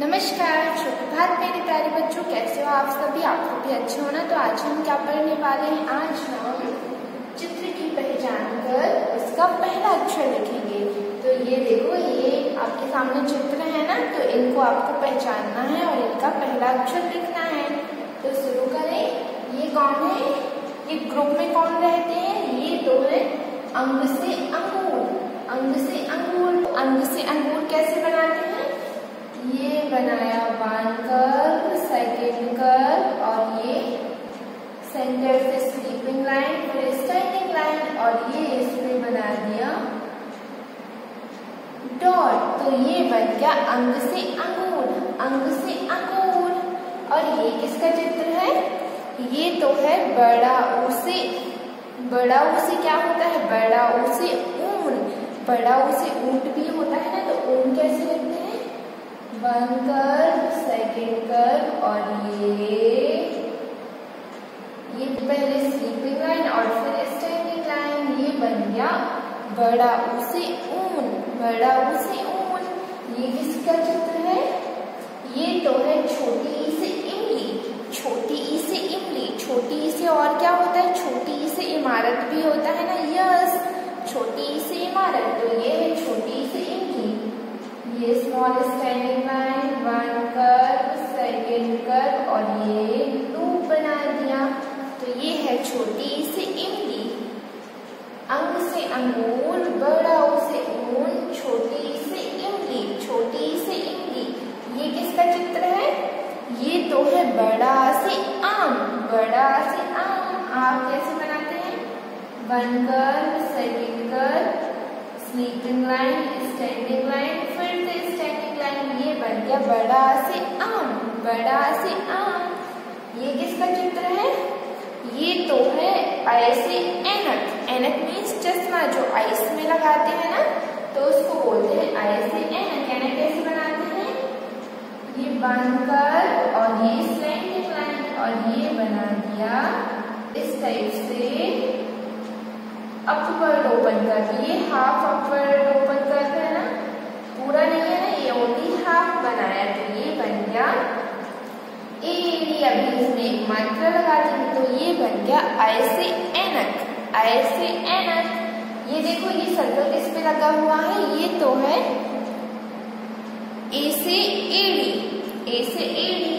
नमस्कार, सुप्रभात मेरे प्यारे बच्चों। कैसे हो आप सभी? आप सभी अच्छे हो ना? तो आज हम क्या पढ़ने वाले हैं? आज हम चित्र की पहचान कर उसका पहला अक्षर लिखेंगे। तो ये देखो, ये आपके सामने चित्र है ना, तो इनको आपको पहचानना है और इनका पहला अक्षर लिखना है। तो शुरू करें। ये कौन है? ये ग्रुप में कौन रहते हैं? ये तो है अंग से अंगूर। अंग से अंगूर, अंग से अंगूर कैसे बनाते हैं? ये बनाया वन कर्व, सेकेंड कर्व, और ये सेंटर से स्लीपिंग लाइन, फिर स्टैंडिंग लाइन, और ये इसमें बना दिया डॉट। तो ये बन गया अंग से अंगूर, अंग से अंगूर। और ये किसका चित्र है? ये तो है बड़ा ऊ से। बड़ा ऊ से क्या होता है? बड़ा ऊ से ऊन। बड़ा ऊ से ऊंट भी होता है ना, तो ऊन कैसे लिखते हैं? वन कर्व, सेकेंड कर्व, और ये पहले स्लीपिंग लाइन और फिर स्टैंडिंग लाइन। ये बन गया बड़ा ऊ से ऊन, बड़ा ऊ से ऊन। ये किसका चित्र है? ये तो है छोटी ई से इमली। छोटी ई से इमली। छोटी ई से और क्या होता है? छोटी ई से इमारत भी होता है ना। यस, छोटी ई से इमारत। तो ये है छोटी ई से इमली। ये small standing line, one curve, second curve, और ये लूप बना दिया। तो ये है छोटी ई से इमली। अंग से अंगूर, बड़ा ऊ से ऊन, छोटी ई से इमली, छोटी ई से इमली। ये किसका चित्र है? ये तो है बड़ा से आम। बड़ा से आम। आप कैसे बनाते हैं? One curve, second curve, sleeping line, standing line, फिर से स्टैंडिंग लाइन। ये बन गया बड़ा से आम, बड़ा से आम। ये किसका चित्र है? ये तो है ऐसे ऐनक। ऐनक मीन्स चश्मा, जो आइस में लगाते हैं ना, तो उसको बोलते हैं ऐसे ऐनक। ऐनक कैसे बनाते हैं? ये वन कर्व और ये स्टैंडिंग लाइन, और ये बना दिया इस टाइप से अपवर्ड ओपन कर्व। ये हाफ अपवर्ड ओपन कर्व है ना, पूरा नहीं है ना, ये ओनली हाफ बनाया। तो ये बन गया एड़ी। अभी इसमें एक मात्रा लगा देंगे, तो ये बन गया ऐसे ऐनक, ऐसे ऐनक। ये देखो, ये सर्कल किस पे लगा हुआ है? ये तो है ए से एड़ी, ए से एड़ी।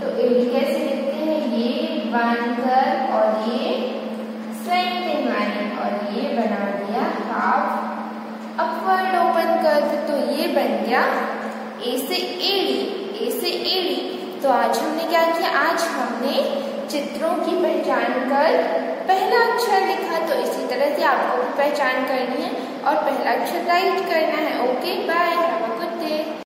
तो एड़ी कैसे लिखते हैं? ये वन कर्व और ये स्लैंटिंग लाइन, और ये बना दिया हाफ अपवर्ड ओपन कर्व। तो ये बन गया ए से एड़ी, ए से एड़ी। तो आज हमने क्या किया? आज हमने चित्रों की पहचान कर पहला अक्षर लिखा। तो इसी तरह से आपको भी पहचान करनी है और पहला अक्षर राइट करना है। Okay, bye, have a good day.